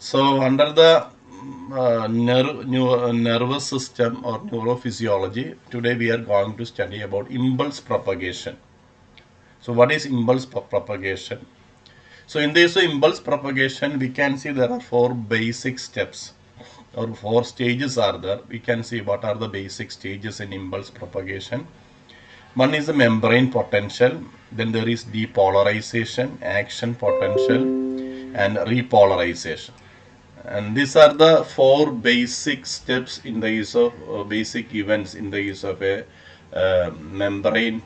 So, under the nervous system or neurophysiology, today we are going to study about impulse propagation. So, what is impulse propagation? So, in this impulse propagation, we can see there are four basic steps or four stages are there. We can see what are the basic stages in impulse propagation. One is the membrane potential, then there is depolarization, action potential, and repolarization. And these are the four basic steps in the use of basic events in the use of a membrane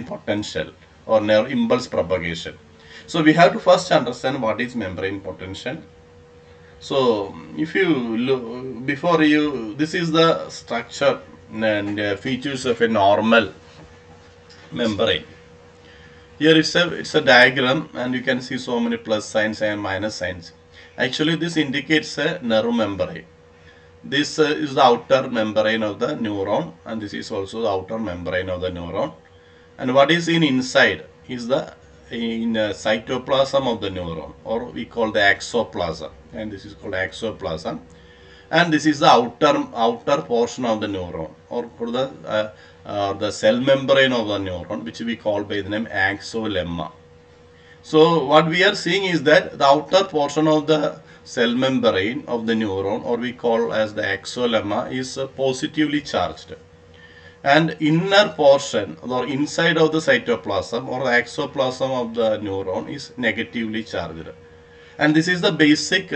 potential or impulse propagation. So we have to first understand what is membrane potential. So if you look before you, this is the structure and features of a normal membrane. Here it's a diagram and you can see so many plus signs and minus signs. Actually this indicates a nerve membrane. This is the outer membrane of the neuron and this is also the outer membrane of the neuron. And what is inside is the cytoplasm of the neuron, or we call the exoplasm, and this is called exoplasm. And this is the outer portion of the neuron, or for the cell membrane of the neuron, which we call by the name axolemma. So what we are seeing is that the outer portion of the cell membrane of the neuron, or we call as the axolemma, is positively charged, and inner portion or inside of the cytoplasm or the exoplasm of the neuron is negatively charged. And this is the basic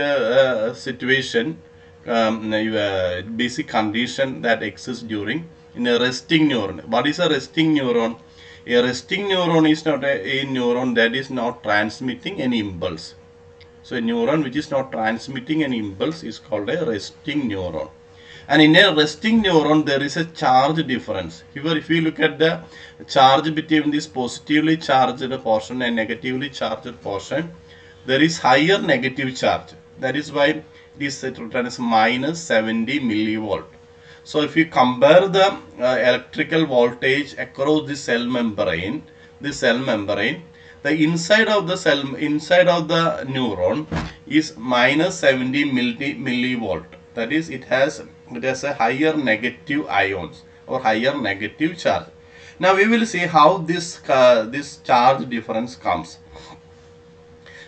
situation, basic condition that exists during in a resting neuron. What is a resting neuron? A resting neuron is not a neuron that is not transmitting any impulse. So a neuron which is not transmitting any impulse is called a resting neuron. And in a resting neuron, there is a charge difference. Here, if you look at the charge between this positively charged portion and negatively charged portion, there is higher negative charge. That is why it is written as minus 70 millivolt. So if you compare the electrical voltage across the cell membrane, the inside of the neuron is minus 70 millivolt. That is, it has a higher negative ions or higher negative charge. Now we will see how this charge difference comes.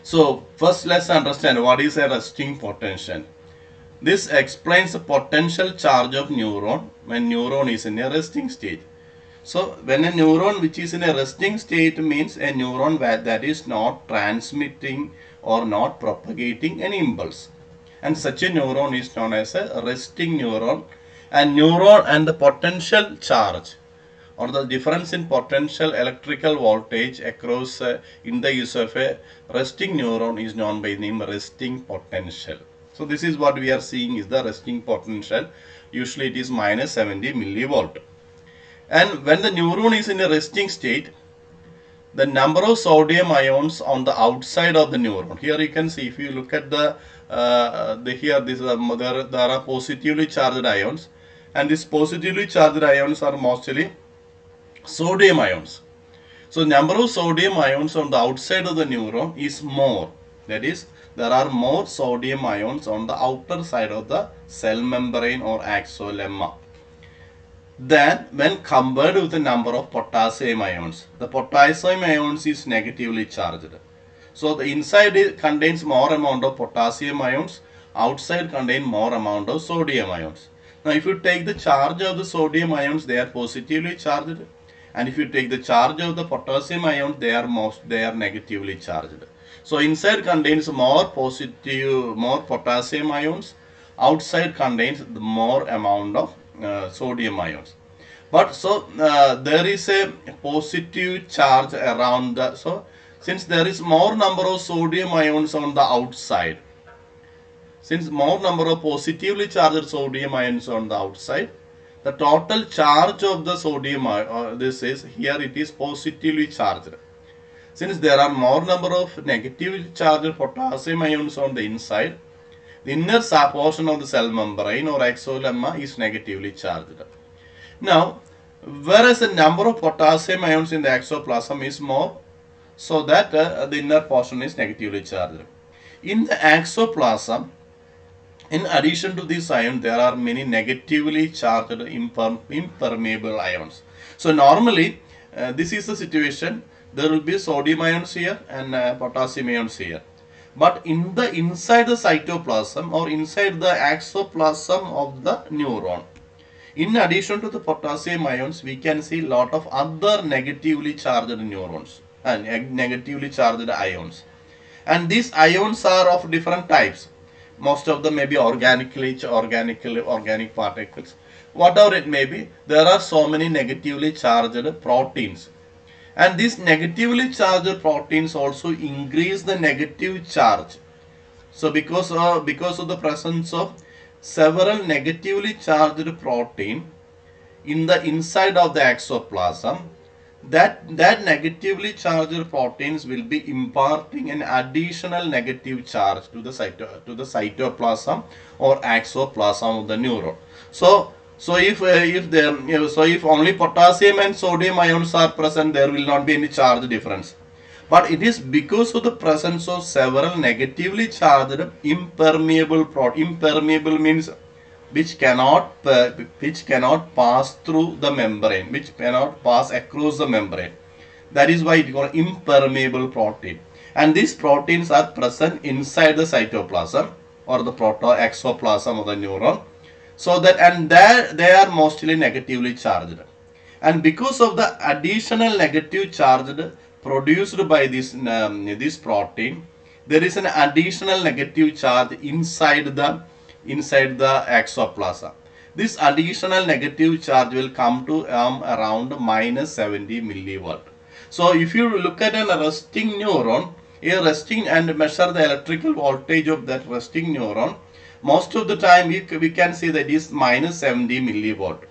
So first let's understand what is a resting potential. This explains the potential charge of neuron when neuron is in a resting state. So when a neuron which is in a resting state means a neuron that is not transmitting or not propagating any impulse. And such a neuron is known as a resting neuron. And neuron and the potential charge or the difference in potential electrical voltage across in the use of a resting neuron is known by the name resting potential. So this is what we are seeing is the resting potential. Usually it is minus 70 millivolt. And when the neuron is in a resting state, the number of sodium ions on the outside of the neuron. Here you can see, if you look at there are positively charged ions, and these positively charged ions are mostly sodium ions. So number of sodium ions on the outside of the neuron is more. That is, there are more sodium ions on the outer side of the cell membrane or axolemma than when compared with the number of potassium ions. The potassium ions is negatively charged. So the inside contains more amount of potassium ions, outside contain more amount of sodium ions. Now if you take the charge of the sodium ions, they are positively charged, and if you take the charge of the potassium ions, they are negatively charged. So inside contains more potassium ions, outside contains the more amount of sodium ions. But so there is a positive charge around the, so since there is more number of sodium ions on the outside, since more number of positively charged sodium ions on the outside, the total charge of the sodium this is here it is positively charged. Since there are more number of negatively charged potassium ions on the inside, the inner portion of the cell membrane or axolemma is negatively charged. Now, whereas the number of potassium ions in the exoplasm is more, so that the inner portion is negatively charged. In the exoplasm, in addition to this ion, there are many negatively charged impermeable ions. So normally, this is the situation. There will be sodium ions here and potassium ions here. But in the inside the cytoplasm or inside the exoplasm of the neuron, in addition to the potassium ions, we can see lot of other negatively charged neurons and negatively charged ions. And these ions are of different types. Most of them may be organic particles. Whatever it may be, there are so many negatively charged proteins. And these negatively charged proteins also increase the negative charge. So because of the presence of several negatively charged protein in the inside of the exoplasm, that negatively charged proteins will be imparting an additional negative charge to the cytoplasm or exoplasm of the neuron. So if only potassium and sodium ions are present, there will not be any charge difference. But it is because of the presence of several negatively charged impermeable proteins. Impermeable means which cannot pass through the membrane, which cannot pass across the membrane. That is why it is called impermeable protein. And these proteins are present inside the cytoplasm or the exoplasm of the neuron. So that, and there they are mostly negatively charged. And because of the additional negative charge produced by this protein, there is an additional negative charge inside the exoplasm. This additional negative charge will come to around minus 70 millivolt. So if you look at a resting neuron, and measure the electrical voltage of that resting neuron, most of the time we can see that is minus 70 millivolt.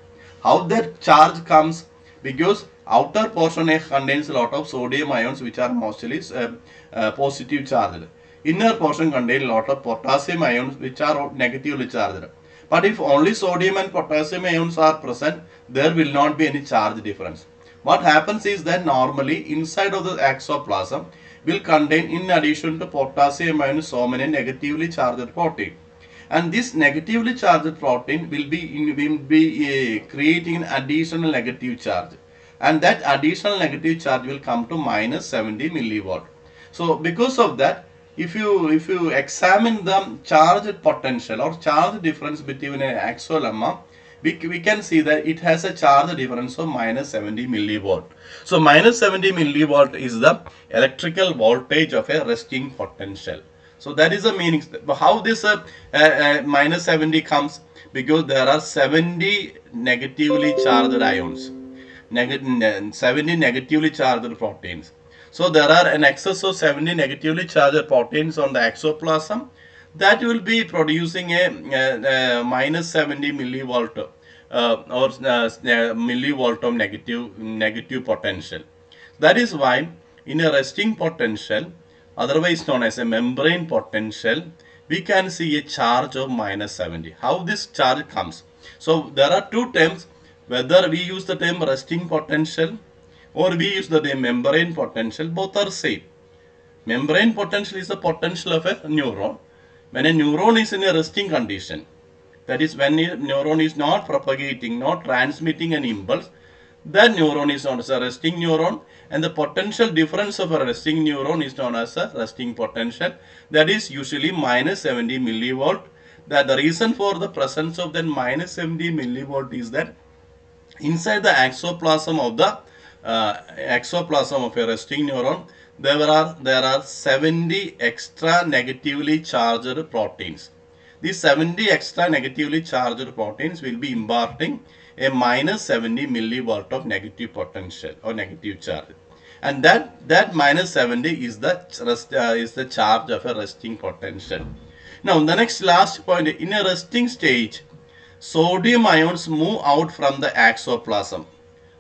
How that charge comes? Because outer portion contains a lot of sodium ions which are mostly positive charged. Inner portion contains a lot of potassium ions which are negatively charged. But if only sodium and potassium ions are present, there will not be any charge difference. What happens is that normally inside of the exoplasm will contain, in addition to potassium ions, so many negatively charged protein. And this negatively charged protein will be creating an additional negative charge, and that additional negative charge will come to minus 70 millivolt. So because of that, if you examine the charge potential or charge difference between an exolemma, we can see that it has a charge difference of minus 70 millivolt. So minus 70 millivolt is the electrical voltage of a resting potential. So that is the meaning. How this minus 70 comes? Because there are 70 negatively charged ions, 70 negatively charged proteins. So there are an excess of 70 negatively charged proteins on the exoplasm that will be producing a minus 70 millivolt or millivolt of negative potential. That is why in a resting potential, otherwise known as a membrane potential, we can see a charge of minus 70. How this charge comes? So there are two terms, whether we use the term resting potential or we use the term membrane potential, both are same. Membrane potential is the potential of a neuron. When a neuron is in a resting condition, that is when a neuron is not propagating, not transmitting an impulse, that neuron is known as a resting neuron, and the potential difference of a resting neuron is known as a resting potential. That is usually minus 70 millivolt. That the reason for the presence of that minus 70 millivolt is that inside the exoplasm of a resting neuron, there are 70 extra negatively charged proteins. These 70 extra negatively charged proteins will be imparting a minus 70 millivolt of negative potential or negative charge, and that minus 70 is the charge of a resting potential. Now the last point, in a resting stage, sodium ions move out from the exoplasm.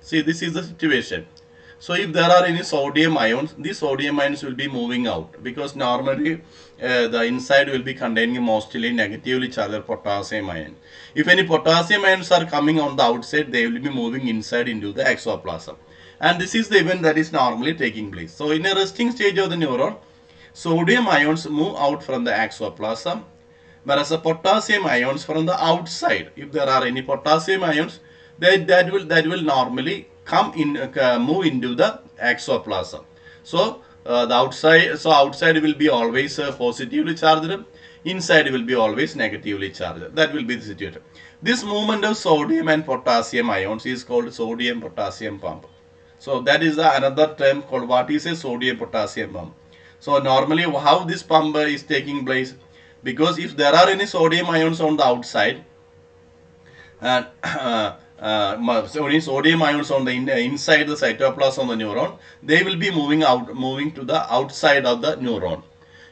See, this is the situation. So if there are any sodium ions, these sodium ions will be moving out, because normally the inside will be containing mostly negatively charged potassium ion. If any potassium ions are coming on the outside, they will be moving inside into the exoplasm. And this is the event that is normally taking place. So in a resting stage of the neuron, sodium ions move out from the exoplasm, whereas the potassium ions from the outside. If there are any potassium ions, that will normally come in, move into the exoplasm. So the outside will be always positively charged, inside will be always negatively charged. That will be the situation. This movement of sodium and potassium ions is called sodium potassium pump. So that is the another term called, what is a sodium potassium pump. So normally how this pump is taking place, because if there are any sodium ions on the outside, and sodium ions on the inside the cytoplasm of the neuron, they will be moving to the outside of the neuron.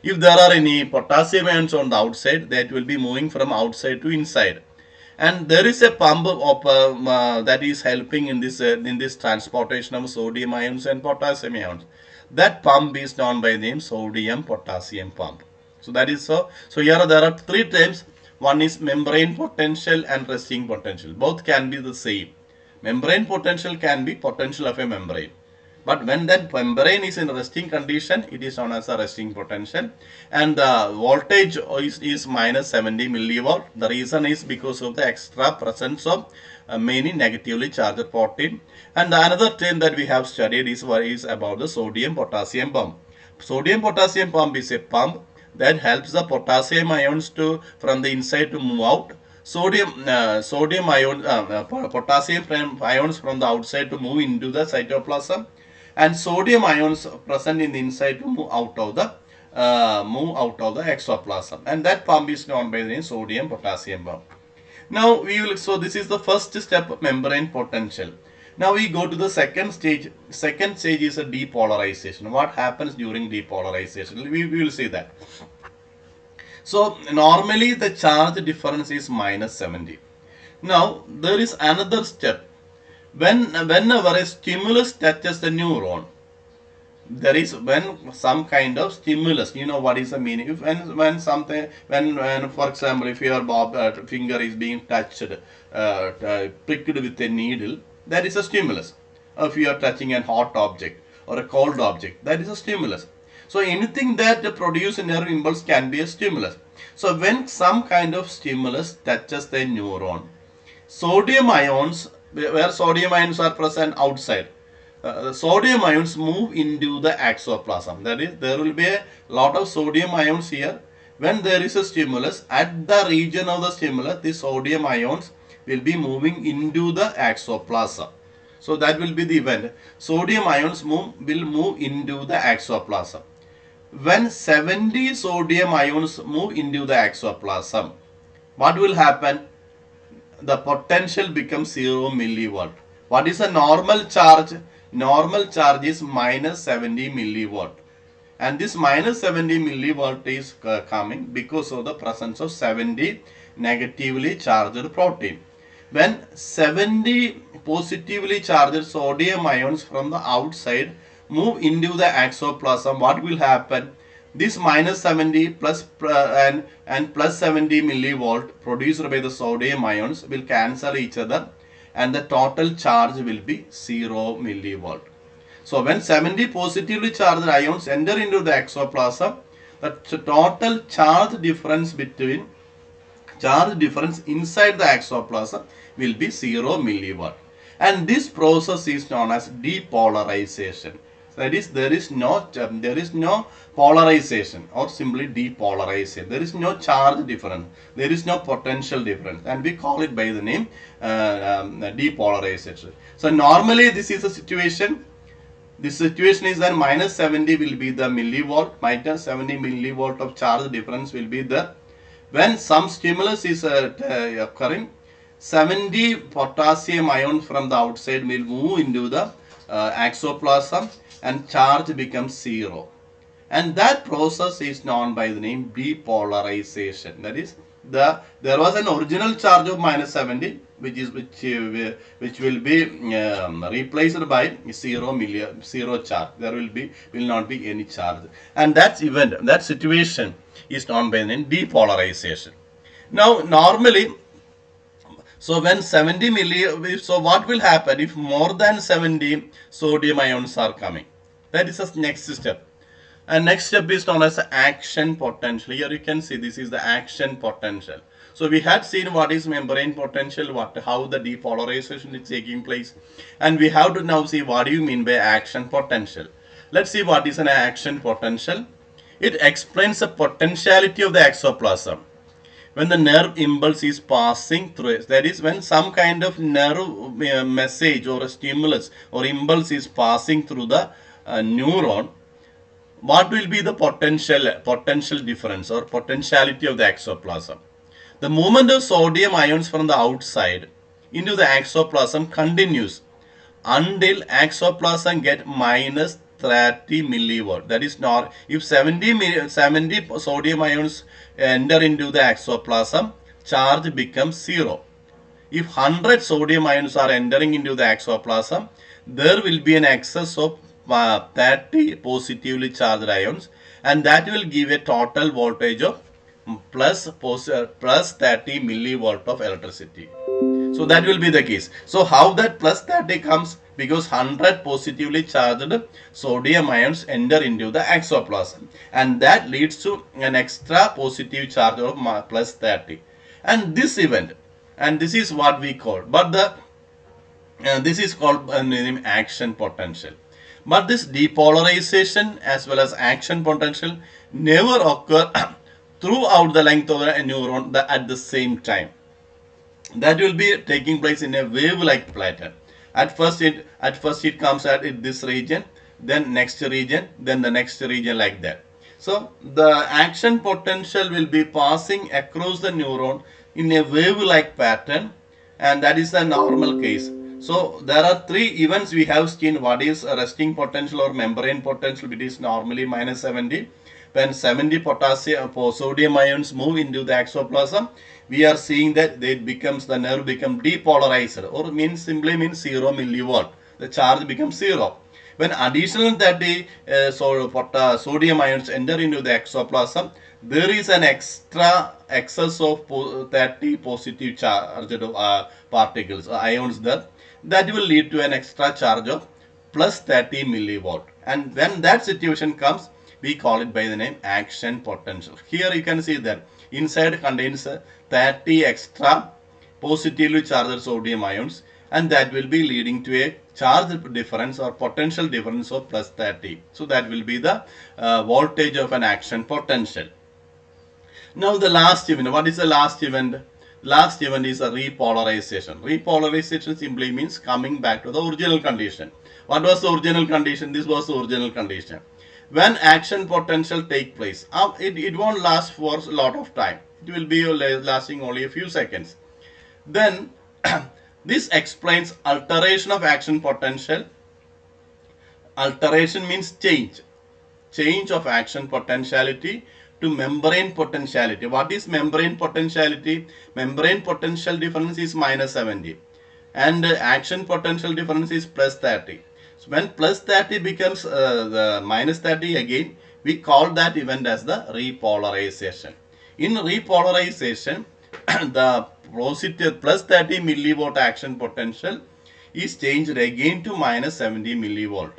If there are any potassium ions on the outside, that will be moving from outside to inside. And there is a pump of, that is helping in this transportation of sodium ions and potassium ions. That pump is known by the name sodium potassium pump. So that is so. So here there are three terms. One is membrane potential and resting potential. Both can be the same. Membrane potential can be potential of a membrane. But when that membrane is in resting condition, it is known as a resting potential. And the voltage is minus 70 millivolt. The reason is because of the extra presence of many negatively charged protein. And the another term that we have studied is about the sodium potassium pump. Sodium potassium pump is a pump that helps the potassium ions from the inside to move out. Potassium ions from the outside to move into the cytoplasm, and sodium ions present in the inside to move out of the exoplasm, and that pump is known by the name sodium potassium pump. Now so this is the first step, membrane potential. Now we go to the second stage. Second stage is a depolarization. What happens during depolarization? We will see that. So normally the charge difference is minus 70. Now there is another step. Whenever a stimulus touches the neuron, there is when some kind of stimulus. You know what is the meaning? When something, when for example, if your finger is being touched, pricked with a needle, that is a stimulus. If you are touching a hot object or a cold object, that is a stimulus. So anything that produces nerve impulse can be a stimulus. So when some kind of stimulus touches the neuron, sodium ions, where sodium ions are present outside, the sodium ions move into the exoplasm. That is, there will be a lot of sodium ions here. When there is a stimulus, at the region of the stimulus, the sodium ions will be moving into the exoplasm. So that will be the event. Sodium ions will move into the exoplasm. When 70 sodium ions move into the exoplasm, what will happen? The potential becomes 0 millivolt. What is a normal charge? Normal charge is minus 70 millivolt. And this minus 70 millivolt is coming because of the presence of 70 negatively charged protein. When 70 positively charged sodium ions from the outside move into the exoplasm, what will happen? This minus 70 and plus 70 millivolt produced by the sodium ions will cancel each other, and the total charge will be 0 millivolt. So when 70 positively charged ions enter into the exoplasm, the total charge difference inside the exoplasm will be 0 millivolt. And this process is known as depolarization. That is, there is no polarization, or simply depolarization. There is no charge difference. There is no potential difference, and we call it by the name depolarization. So normally this is a situation. This situation is that minus 70 will be the millivolt, minus 70 millivolt of charge difference will be there. When some stimulus is occurring, 70 potassium ions from the outside will move into the exoplasm, and charge becomes 0. And that process is known by the name depolarization. That is, there was an original charge of minus 70, which will be replaced by 0 charge. There will not be any charge, and that situation is known by the name depolarization. Now normally, so when 70 so what will happen if more than 70 sodium ions are coming? That is the next step. And next step is known as action potential. Here you can see this is the action potential. So we had seen what is membrane potential, how the depolarization is taking place, and we have to now see what do you mean by action potential. Let's see what is an action potential. It explains the potentiality of the exoplasm when the nerve impulse is passing through it. That is, when some kind of nerve message or a stimulus or impulse is passing through the neuron, what will be the potential difference or potentiality of the exoplasm? The movement of sodium ions from the outside into the exoplasm continues until exoplasm get minus 30 millivolt. That is not, if 70 sodium ions enter into the exoplasm, charge becomes 0. If 100 sodium ions are entering into the exoplasm, there will be an excess of 30 positively charged ions, and that will give a total voltage of plus 30 millivolt of electricity. So that will be the case. So how that plus 30 comes? Because 100 positively charged sodium ions enter into the exoplasm, and that leads to an extra positive charge of plus 30. And this event, and this is what we call, but the this is called action potential. But this depolarization as well as action potential never occur throughout the length of a neuron at the same time. That will be taking place in a wave-like pattern. At first it comes at this region, then next region, then the next region, like that. So the action potential will be passing across the neuron in a wave-like pattern, and that is a normal case. So there are three events we have seen. What is a resting potential or membrane potential? It is normally minus 70. When 70 potassium sodium ions move into the exoplasm, we are seeing that the nerve becomes depolarized, or simply means 0 millivolt. The charge becomes 0. When additional 30 sodium ions enter into the exoplasm, there is an extra excess of 30 positive charged particles, ions there. That will lead to an extra charge of plus 30 millivolt. And when that situation comes, we call it by the name action potential. Here you can see that inside contains 30 extra positively charged sodium ions, and that will be leading to a charge difference or potential difference of plus 30. So that will be the voltage of an action potential. Now the last event. What is the last event? Last event is a repolarization. Repolarization simply means coming back to the original condition. What was the original condition? This was the original condition. When action potential take place, it won't last for a lot of time. It will be lasting only a few seconds. Then this explains alteration of action potential. Alteration means change of action potentiality to membrane potentiality. What is membrane potentiality? Membrane potential difference is minus 70, and action potential difference is plus 30. So when plus 30 becomes the minus 30 again, we call that event as the repolarization. In repolarization, the positive plus 30 millivolt action potential is changed again to minus 70 millivolt.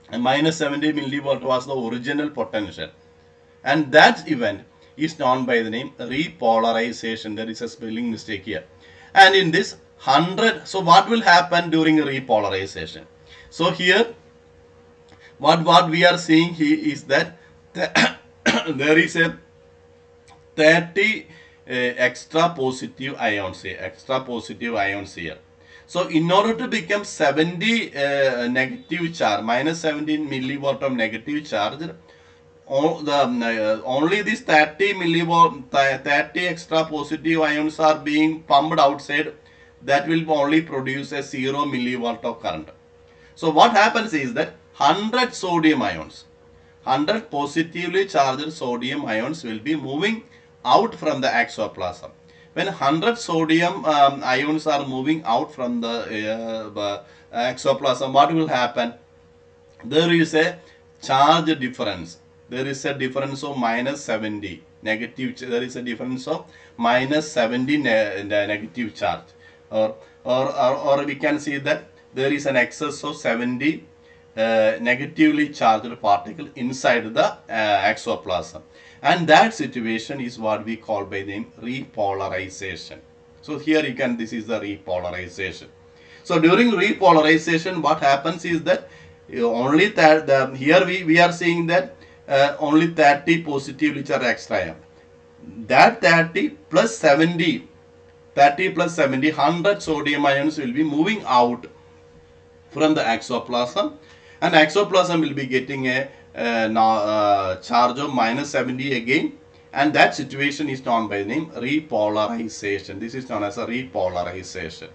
And minus 70 millivolt was the original potential. And that event is known by the name repolarization. There is a spelling mistake here. And in this 100, so what will happen during repolarization? So here, what we are seeing here is that there is a 30 extra positive ions here. So in order to become 70 negative charge, minus 17 millivolt of negative charge, only this 30 millivolt, 30 extra positive ions are being pumped outside. That will only produce a 0 millivolt of current. So what happens is that 100 sodium ions, 100 positively charged sodium ions will be moving out from the exoplasm. When 100 sodium ions are moving out from the exoplasm, what will happen? There is a charge difference. There is a difference of minus 70 negative. There is a difference of minus 70 negative charge, or we can see that there is an excess of 70 negatively charged particle inside the exoplasm, and that situation is what we call by name repolarization. So here you can, this is the repolarization. So during repolarization, what happens is that only that here we are seeing that only 30 positive which are extra. That 30 plus 70, 30 plus 70, 100 sodium ions will be moving out from the exoplasm, and exoplasm will be getting a charge of minus 70 again, and that situation is known by the name repolarization. This is known as a repolarization.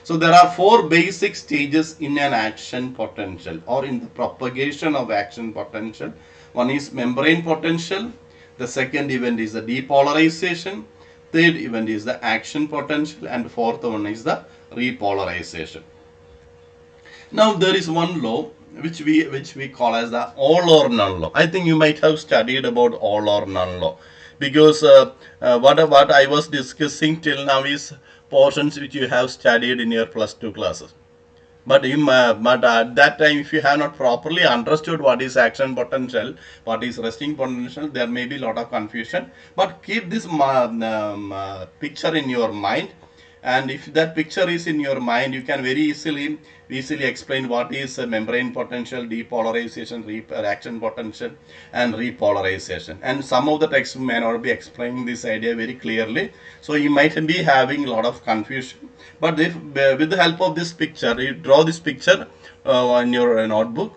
So there are four basic stages in an action potential or in the propagation of action potential. One is membrane potential, the second event is the depolarization, third event is the action potential, and fourth one is the repolarization. Now there is one law which we call as the all or none law. I think you might have studied about all or none law, because what I was discussing till now is portions which you have studied in your plus 2 classes. But at that time, if you have not properly understood what is action potential, what is resting potential, there may be a lot of confusion. But keep this picture in your mind, and if that picture is in your mind, you can very easily explain what is membrane potential, depolarization, action potential, and repolarization. And some of the texts may not be explaining this idea very clearly, so you might be having a lot of confusion. But if with the help of this picture, you draw this picture on your notebook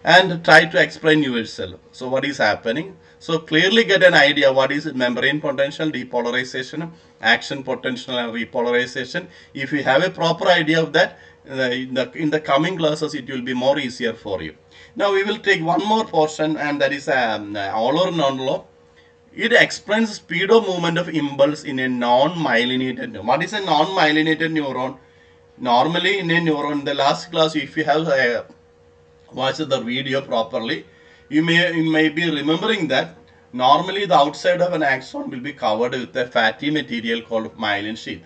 and try to explain yourself. So what is happening? So clearly get an idea what is membrane potential, depolarization, action potential, and repolarization. If you have a proper idea of that, in the coming classes it will be more easier for you. Now we will take one more portion, and that is all or none law. It explains speed of movement of impulse in a non-myelinated neuron. What is a non-myelinated neuron? Normally in a neuron, in the last class, if you have watched the video properly, you may be remembering that normally the outside of an axon will be covered with a fatty material called myelin sheath.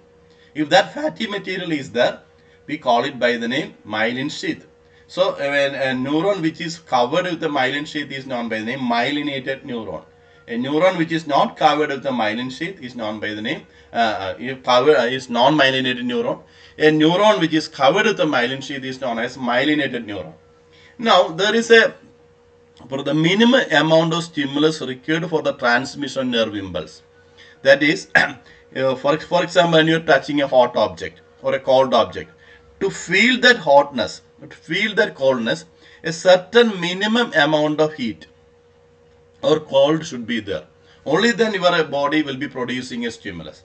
If that fatty material is there, we call it by the name myelin sheath. So a neuron which is covered with the myelin sheath is known by the name myelinated neuron. A neuron which is not covered with the myelin sheath is known by the name is non-myelinated neuron. A neuron which is covered with the myelin sheath is known as myelinated neuron. Now there is a for the minimum amount of stimulus required for the transmission nerve impulse. That is, for example, when you are touching a hot object or a cold object, to feel that hotness, to feel that coldness, a certain minimum amount of heat or cold should be there. Only then your body will be producing a stimulus.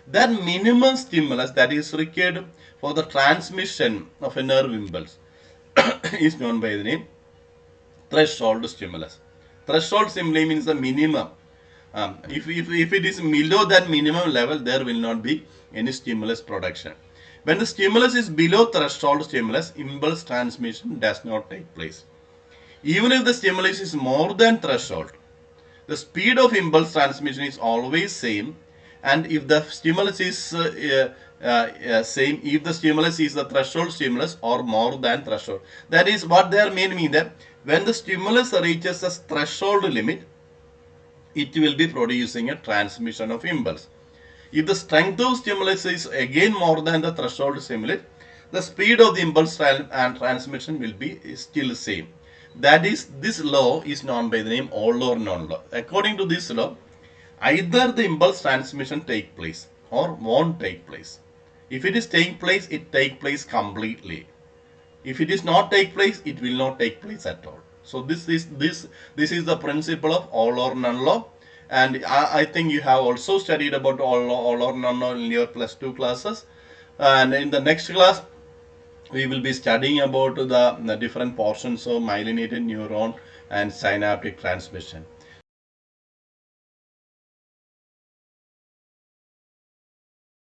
That minimum stimulus that is required for the transmission of a nerve impulse is known by the name threshold stimulus. Threshold simply means the minimum. If it is below that minimum level, there will not be any stimulus production. When the stimulus is below threshold stimulus, impulse transmission does not take place. Even if the stimulus is more than threshold, the speed of impulse transmission is always same, and if the stimulus is same, if the stimulus is the threshold stimulus or more than threshold, that is what they are meaning that when the stimulus reaches a threshold limit, it will be producing a transmission of impulse. If the strength of stimulus is again more than the threshold stimulus, the speed of the impulse and transmission will be still same. That is, this law is known by the name all or none law. According to this law, either the impulse transmission take place or won't take place. If it is taking place, it take place completely. If it is not take place, it will not take place at all. So this is the principle of all or none law, and I think you have also studied about all or none law in your plus 2 classes. And in the next class, we will be studying about the different portions of myelinated neuron and synaptic transmission.